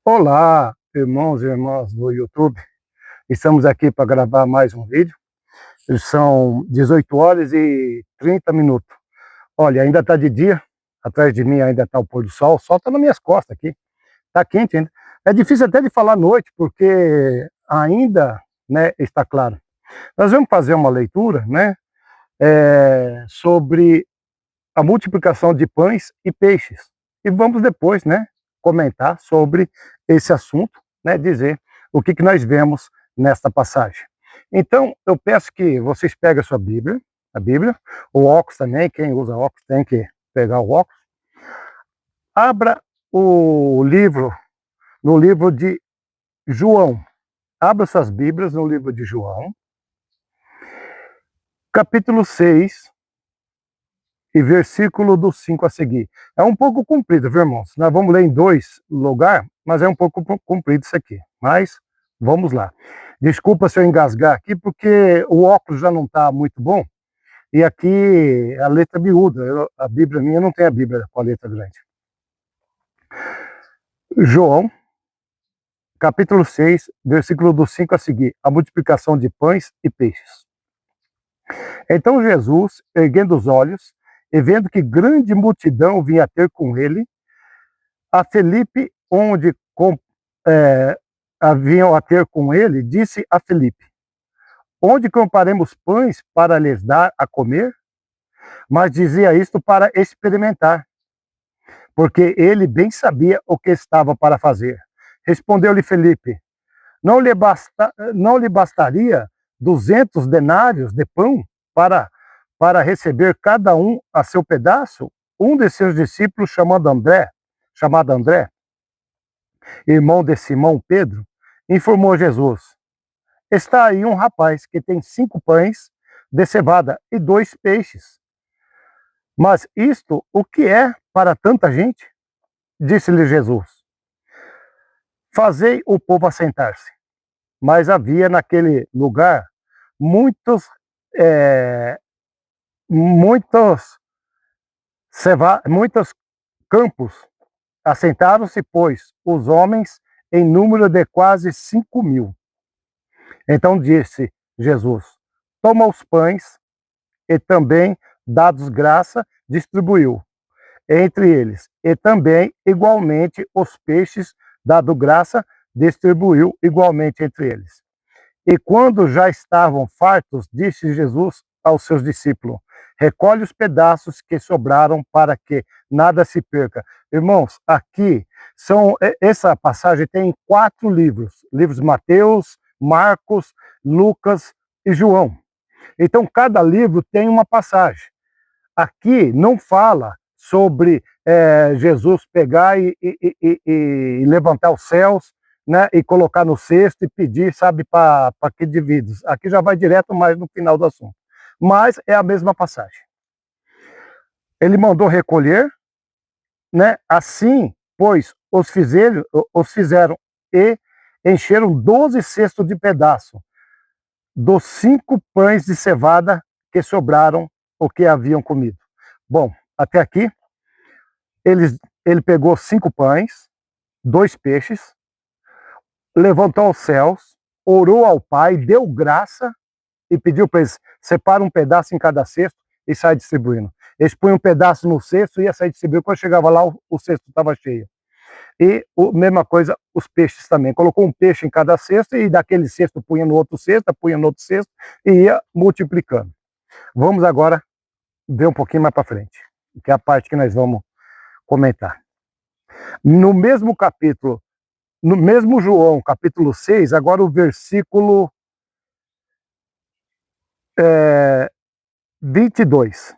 Olá, irmãos e irmãs do YouTube. Estamos aqui para gravar mais um vídeo. São 18 horas e 30 minutos. Olha, ainda está de dia. Atrás de mim ainda está o pôr do sol. O sol está nas minhas costas aqui. Está quente ainda. É difícil até de falar à noite, porque ainda, né, está claro. Nós vamos fazer uma leitura, né, sobre a multiplicação de pães e peixes. E vamos depois, né, comentar sobre esse assunto, né, dizer o que nós vemos nesta passagem. Então, eu peço que vocês peguem a Bíblia, o óculos também, quem usa óculos tem que pegar o óculos. Abra o livro, no livro de João. Abra suas Bíblias no livro de João, capítulo 6, e versículo do 5 a seguir. É um pouco comprido, viu, irmãos? Nós vamos ler em dois lugares, mas é um pouco comprido isso aqui. Mas vamos lá. Desculpa se eu engasgar aqui, porque o óculos já não está muito bom. E aqui a letra miúda. A Bíblia minha não tem a Bíblia com a letra grande. João, capítulo 6, versículo do 5 a seguir. A multiplicação de pães e peixes. Então Jesus, erguendo os olhos, e vendo que grande multidão vinha ter com ele, a Felipe, onde haviam a ter com ele, disse a Felipe: onde compraremos pães para lhes dar a comer? Mas dizia isto para experimentar, porque ele bem sabia o que estava para fazer. Respondeu-lhe Felipe: não lhe bastaria 200 denários de pão para receber cada um a seu pedaço? Um de seus discípulos, chamado André, irmão de Simão Pedro, informou Jesus: está aí um rapaz que tem 5 pães de cevada e 2 peixes. Mas isto o que é para tanta gente? Disse-lhe Jesus: fazei o povo assentar-se. Mas havia naquele lugar muitos campos. Assentaram-se, pois, os homens em número de quase 5.000. Então disse Jesus: toma os pães, e também, dados graça, distribuiu entre eles. E também, igualmente, os peixes, dado graça, distribuiu igualmente entre eles. E quando já estavam fartos, disse Jesus aos seus discípulos: recolhe os pedaços que sobraram para que nada se perca. Irmãos, aqui essa passagem tem 4 livros. Livros de Mateus, Marcos, Lucas e João. Então, cada livro tem uma passagem. Aqui não fala sobre Jesus pegar e levantar os céus, né, e colocar no cesto e pedir, sabe, para que dividos. Aqui já vai direto mais no final do assunto. Mas é a mesma passagem. Ele mandou recolher, né, assim, pois os fizeram e encheram 12 cestos de pedaço dos 5 pães de cevada que sobraram o que haviam comido. Bom, até aqui, ele pegou 5 pães, 2 peixes, levantou aos céus, orou ao Pai, deu graça e pediu para eles: separa um pedaço em cada cesto e sai distribuindo. Eles põem um pedaço no cesto e ia sair distribuindo. Quando chegava lá, o cesto estava cheio. E mesma coisa, os peixes também. Colocou um peixe em cada cesto e daquele cesto punha no outro cesto, punha no outro cesto e ia multiplicando. Vamos agora ver um pouquinho mais para frente, que é a parte que nós vamos comentar. No mesmo capítulo, no mesmo João, capítulo 6, agora o versículo 22.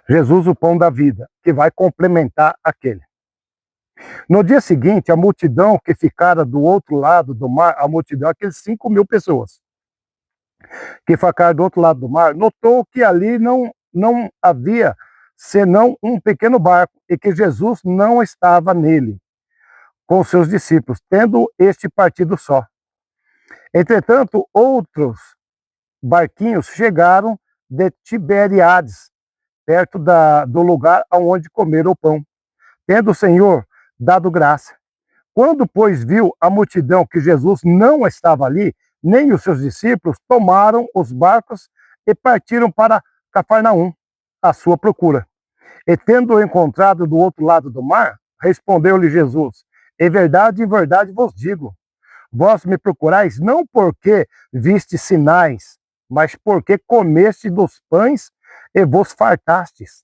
Jesus, o pão da vida, que vai complementar aquele. No dia seguinte, a multidão que ficara do outro lado do mar, a multidão, aqueles 5.000 pessoas, que ficaram do outro lado do mar, notou que ali não havia senão um pequeno barco e que Jesus não estava nele, com seus discípulos, tendo este partido só. Entretanto, outros barquinhos chegaram de Tiberíades, perto do lugar onde comeram o pão. Tendo o Senhor dado graça. Quando, pois, viu a multidão que Jesus não estava ali, nem os seus discípulos, tomaram os barcos e partiram para Cafarnaum, à sua procura. E tendo-o encontrado do outro lado do mar, respondeu-lhe Jesus: em verdade vos digo, vós me procurais não porque viste sinais, mas porque comeste dos pães e vos fartastes.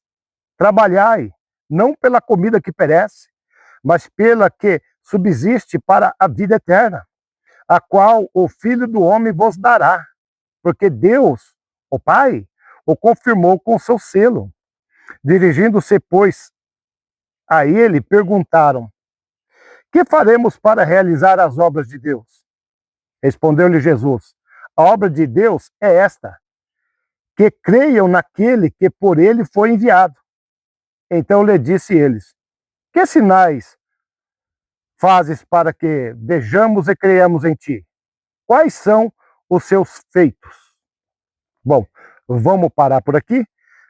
Trabalhai, não pela comida que perece, mas pela que subsiste para a vida eterna, a qual o Filho do Homem vos dará, porque Deus, o Pai, o confirmou com seu selo. Dirigindo-se, pois, a ele, perguntaram: que faremos para realizar as obras de Deus? Respondeu-lhe Jesus: a obra de Deus é esta, que creiam naquele que por ele foi enviado. Então lhe disse eles: que sinais fazes para que vejamos e creiamos em ti? Quais são os seus feitos? Bom, vamos parar por aqui,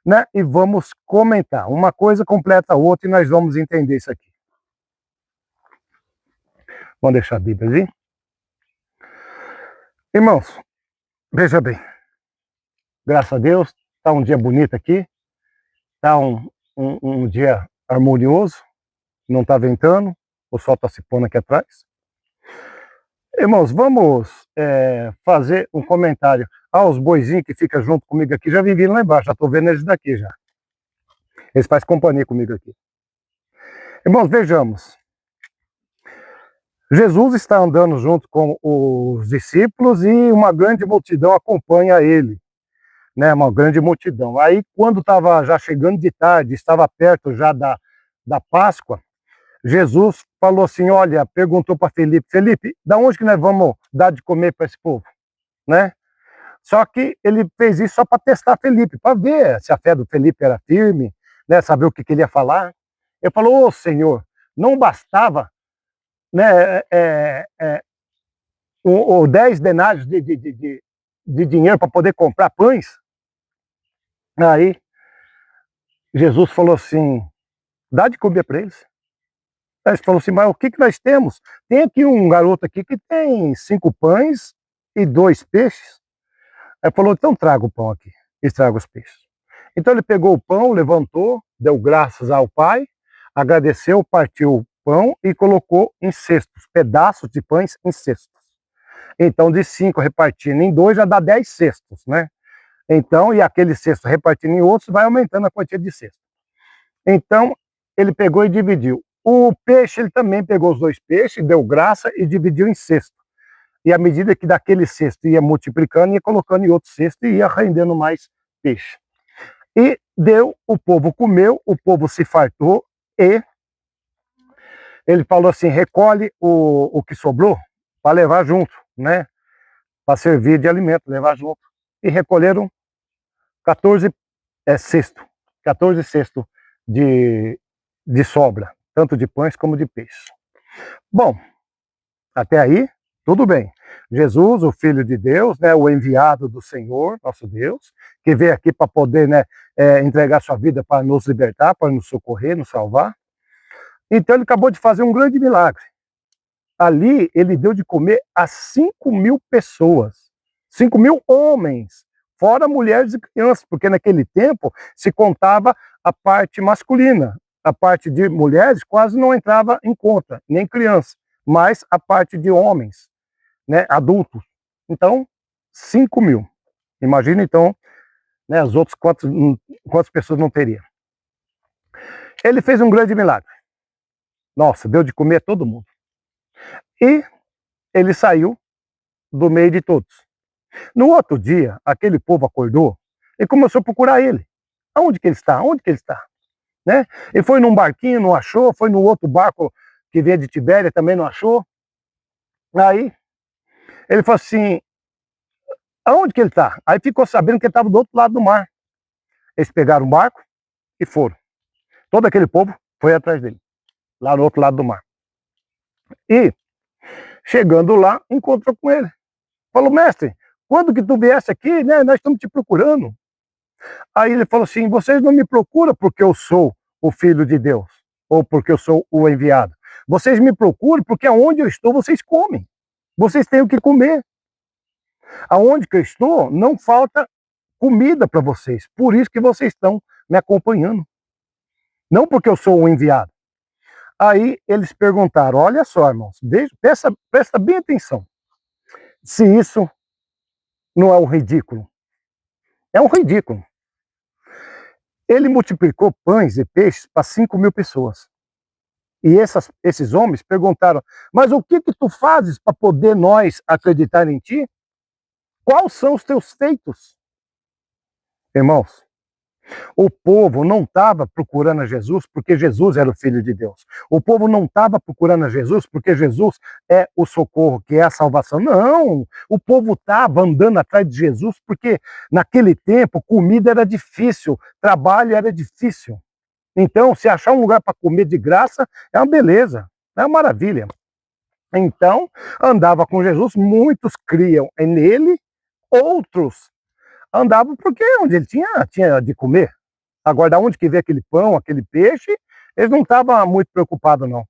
né? E vamos comentar. Uma coisa completa a outra e nós vamos entender isso aqui. Vamos deixar a Bíblia ali. Irmãos, veja bem. Graças a Deus, está um dia bonito aqui. Está um dia harmonioso. Não está ventando. O sol está se pondo aqui atrás. Irmãos, vamos fazer um comentário. Os boizinhos que ficam junto comigo aqui já viviam lá embaixo. Já estou vendo eles daqui já. Eles fazem companhia comigo aqui. Irmãos, vejamos. Jesus está andando junto com os discípulos e uma grande multidão acompanha ele, né? Uma grande multidão. Aí, quando estava já chegando de tarde, estava perto já da Páscoa, Jesus falou assim, olha, perguntou para Felipe, da onde que nós vamos dar de comer para esse povo, né? Só que ele fez isso só para testar Felipe, para ver se a fé do Felipe era firme, né? Saber o que ele ia falar. Ele falou, ô Senhor, não bastava, né, o 10 denários de dinheiro para poder comprar pães? Aí Jesus falou assim, dá de comer para eles. Aí ele falou assim, mas o que nós temos? Tem aqui um garoto aqui que tem 5 pães e 2 peixes. Aí falou, então traga o pão aqui e traga os peixes. Então ele pegou o pão, levantou, deu graças ao Pai, agradeceu, partiu o pão e colocou em cestos, pedaços de pães em cestos. Então de 5 repartindo em 2 já dá 10 cestos, né? Então, e aquele cesto repartindo em outros, vai aumentando a quantia de cestos. Então, ele pegou e dividiu. O peixe, ele também pegou os 2 peixes, deu graça e dividiu em cesto. E à medida que daquele cesto ia multiplicando, ia colocando em outro cesto e ia rendendo mais peixe. E deu, o povo comeu, o povo se fartou e ele falou assim, recolhe o que sobrou para levar junto, né? Para servir de alimento, levar junto. E recolheram 14 cestos, 14 cestos de sobra, tanto de pães como de peixe. Bom, até aí, tudo bem. Jesus, o Filho de Deus, né, o enviado do Senhor, nosso Deus, que veio aqui para poder, né, entregar sua vida para nos libertar, para nos socorrer, nos salvar. Então ele acabou de fazer um grande milagre. Ali ele deu de comer a 5.000 pessoas, 5.000 homens, fora mulheres e crianças, porque naquele tempo se contava a parte masculina. A parte de mulheres quase não entrava em conta, nem criança, mas a parte de homens, né, adultos. Então, 5.000. Imagina então, né, as outras quantas pessoas não teria. Ele fez um grande milagre. Nossa, deu de comer a todo mundo. E ele saiu do meio de todos. No outro dia, aquele povo acordou e começou a procurar ele. Aonde que ele está? Onde que ele está? Né? Ele foi num barquinho, não achou, foi no outro barco que vinha de Tibéria, também não achou. Aí, ele falou assim, aonde que ele está? Aí ficou sabendo que ele estava do outro lado do mar. Eles pegaram um barco e foram. Todo aquele povo foi atrás dele, lá no outro lado do mar. E, chegando lá, encontrou com ele. Falou, mestre, quando que tu viesse aqui, né, nós estamos te procurando. Aí ele falou assim, vocês não me procuram porque eu sou o Filho de Deus, ou porque eu sou o enviado. Vocês me procuram porque aonde eu estou, vocês comem. Vocês têm o que comer. Aonde que eu estou, não falta comida para vocês. Por isso que vocês estão me acompanhando. Não porque eu sou o enviado. Aí eles perguntaram, olha só, irmãos, presta bem atenção. Se isso não é um ridículo. É um ridículo. Ele multiplicou pães e peixes para 5.000 pessoas. E esses homens perguntaram, mas o que tu fazes para poder nós acreditar em ti? Quais são os teus feitos? Irmãos, o povo não estava procurando a Jesus porque Jesus era o Filho de Deus. O povo não estava procurando a Jesus porque Jesus é o socorro, que é a salvação. Não, o povo estava andando atrás de Jesus porque naquele tempo comida era difícil, trabalho era difícil. Então, se achar um lugar para comer de graça, é uma beleza, é uma maravilha. Então, andava com Jesus, muitos criam nele, outros andavam porque onde ele tinha de comer. Agora, da onde que veio aquele pão, aquele peixe, eles não estavam muito preocupados, não.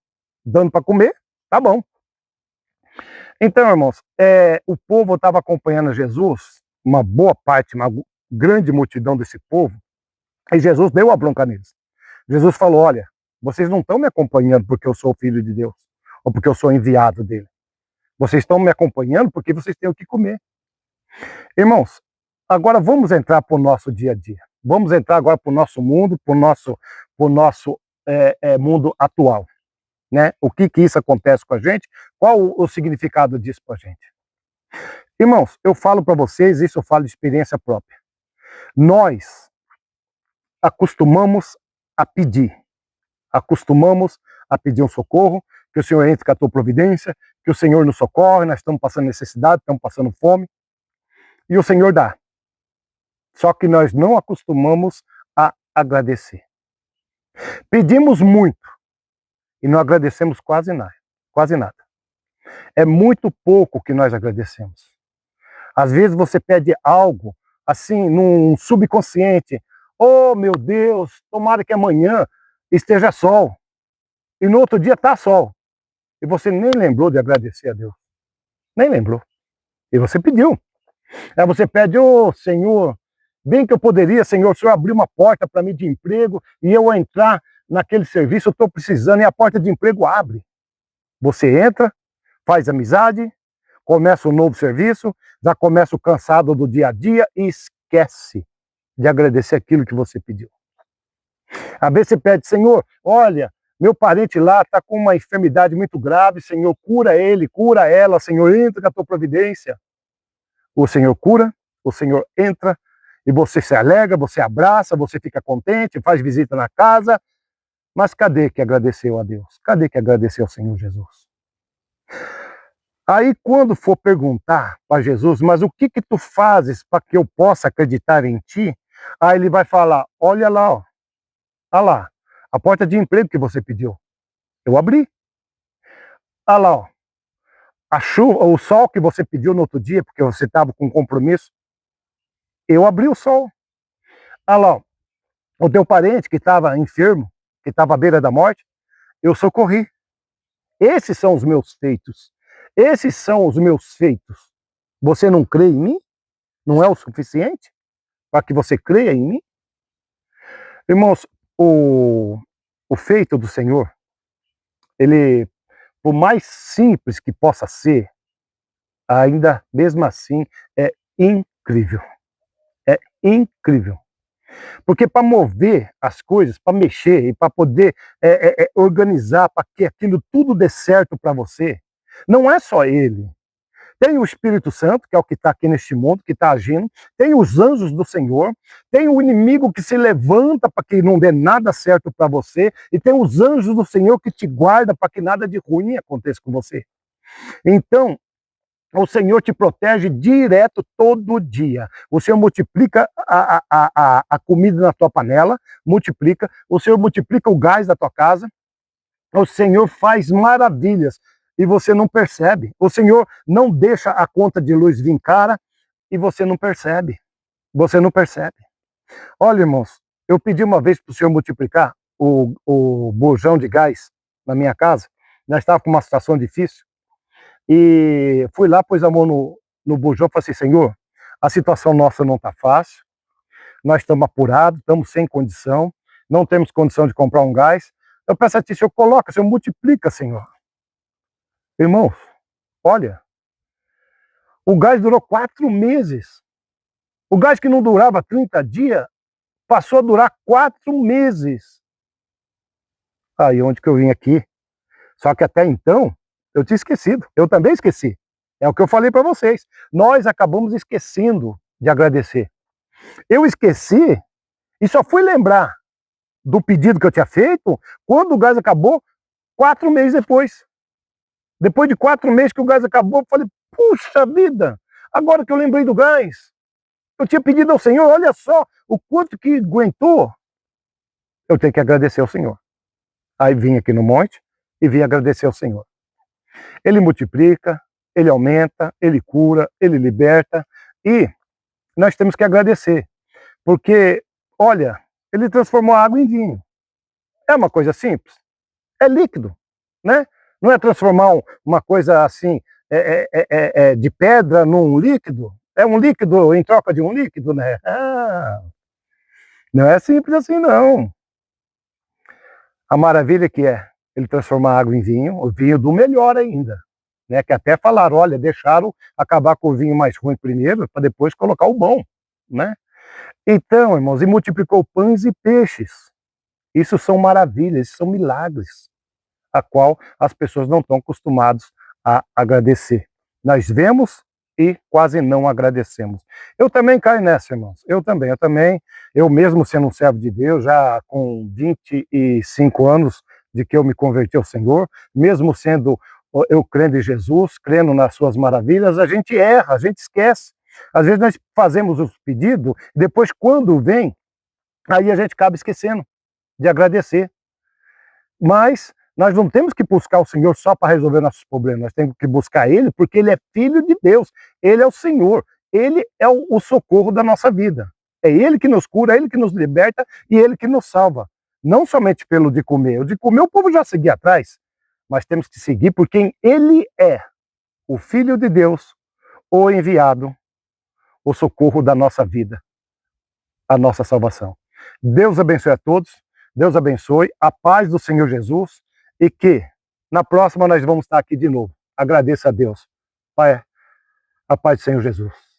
Dando para comer, tá bom. Então, irmãos, o povo estava acompanhando Jesus, uma boa parte, uma grande multidão desse povo, e Jesus deu a bronca neles. Jesus falou, olha, vocês não estão me acompanhando porque eu sou o Filho de Deus, ou porque eu sou enviado dele. Vocês estão me acompanhando porque vocês têm o que comer. Irmãos, agora vamos entrar para o nosso dia a dia. Vamos entrar agora para o nosso mundo, para o nosso mundo atual. Né? O que isso acontece com a gente? Qual o significado disso para a gente? Irmãos, eu falo para vocês, isso eu falo de experiência própria. Nós acostumamos a pedir um socorro, que o Senhor entre com a tua providência, que o Senhor nos socorre, nós estamos passando necessidade, estamos passando fome, e o Senhor dá. Só que nós não acostumamos a agradecer. Pedimos muito e não agradecemos quase nada, quase nada. É muito pouco que nós agradecemos. Às vezes você pede algo, assim, num subconsciente, oh meu Deus, tomara que amanhã esteja sol, e no outro dia está sol, e você nem lembrou de agradecer a Deus, nem lembrou, e você pediu. Aí você pede, ô Senhor, bem que eu poderia, Senhor, o Senhor abrir uma porta para mim de emprego, e eu entrar naquele serviço, eu estou precisando, e a porta de emprego abre. Você entra, faz amizade, começa um novo serviço, já começa o cansado do dia a dia, e esquece de agradecer aquilo que você pediu. Às vezes você pede, Senhor, olha, meu parente lá está com uma enfermidade muito grave, Senhor, cura ele, cura ela, Senhor, entra com a tua providência. O Senhor cura, o Senhor entra, e você se alegra, você abraça, você fica contente, faz visita na casa, mas cadê que agradeceu a Deus? Cadê que agradeceu ao Senhor Jesus? Aí quando for perguntar para Jesus, mas o que tu fazes para que eu possa acreditar em ti? Aí ele vai falar, olha lá, ó, olha lá, a porta de emprego que você pediu, eu abri. Olha lá, ó, a chuva, o sol que você pediu no outro dia, porque você estava com compromisso, eu abri o sol. Olha lá, ó, o teu parente que estava enfermo, que estava à beira da morte, eu socorri. Esses são os meus feitos. Esses são os meus feitos. Você não crê em mim? Não é o suficiente para que você creia em mim? Irmãos, o feito do Senhor, ele, por mais simples que possa ser, ainda mesmo assim é incrível. É incrível. Porque para mover as coisas, para mexer e para poder organizar para que aquilo tudo dê certo para você, não é só ele. Tem o Espírito Santo, que é o que está aqui neste mundo, que está agindo. Tem os anjos do Senhor. Tem o inimigo que se levanta para que não dê nada certo para você. E tem os anjos do Senhor que te guardam para que nada de ruim aconteça com você. Então, o Senhor te protege direto todo dia. O Senhor multiplica a comida na tua panela, multiplica. O Senhor multiplica o gás da tua casa. O Senhor faz maravilhas e você não percebe. O Senhor não deixa a conta de luz vir cara e você não percebe. Você não percebe. Olha, irmãos, eu pedi uma vez para o Senhor multiplicar o bujão de gás na minha casa. nós estávamos com uma situação difícil, e fui lá, pus a mão no bujão e falei assim, Senhor, a situação nossa não está fácil, nós estamos apurados, estamos sem condição, não temos condição de comprar um gás. Eu peço a Ti, Senhor, coloca, Senhor, multiplica, Senhor. Irmãos, olha, o gás durou 4 meses. O gás que não durava 30 dias, passou a durar 4 meses. Aí onde que eu vim aqui? Só que até então, eu tinha esquecido. Eu também esqueci. É o que eu falei para vocês. Nós acabamos esquecendo de agradecer. Eu esqueci e só fui lembrar do pedido que eu tinha feito quando o gás acabou 4 meses depois. Depois de 4 meses que o gás acabou, eu falei, puxa vida, agora que eu lembrei do gás, eu tinha pedido ao Senhor, olha só o quanto que aguentou. Eu tenho que agradecer ao Senhor. Aí vim aqui no monte e vim agradecer ao Senhor. Ele multiplica, Ele aumenta, Ele cura, Ele liberta, e nós temos que agradecer, porque, olha, Ele transformou a água em vinho. É uma coisa simples, é líquido, né? Não é transformar uma coisa assim, de pedra num líquido, é um líquido em troca de um líquido, né? Não é simples assim, não. A maravilha que é Ele transformar a água em vinho, o vinho do melhor ainda, né? Que até falaram, olha, deixaram acabar com o vinho mais ruim primeiro, para depois colocar o bom, né? Então, irmãos, e multiplicou pães e peixes. Isso são maravilhas, isso são milagres, a qual as pessoas não estão acostumadas a agradecer. Nós vemos e quase não agradecemos. Eu também caio nessa, irmãos. Eu mesmo sendo um servo de Deus, já com 25 anos de que eu me converti ao Senhor, mesmo sendo eu crendo em Jesus, crendo nas suas maravilhas, a gente erra, a gente esquece. Às vezes nós fazemos os pedidos, e depois quando vem, aí a gente acaba esquecendo de agradecer. Mas nós não temos que buscar o Senhor só para resolver nossos problemas, nós temos que buscar Ele porque Ele é Filho de Deus, Ele é o Senhor, Ele é o socorro da nossa vida. É Ele que nos cura, é Ele que nos liberta e Ele que nos salva. Não somente pelo de comer. O de comer o povo já seguia atrás, mas temos que seguir por quem Ele é, o Filho de Deus, o enviado, o socorro da nossa vida, a nossa salvação. Deus abençoe a todos, Deus abençoe, a paz do Senhor Jesus, e que na próxima nós vamos estar aqui de novo. Agradeça a Deus. Pai, a paz do Senhor Jesus.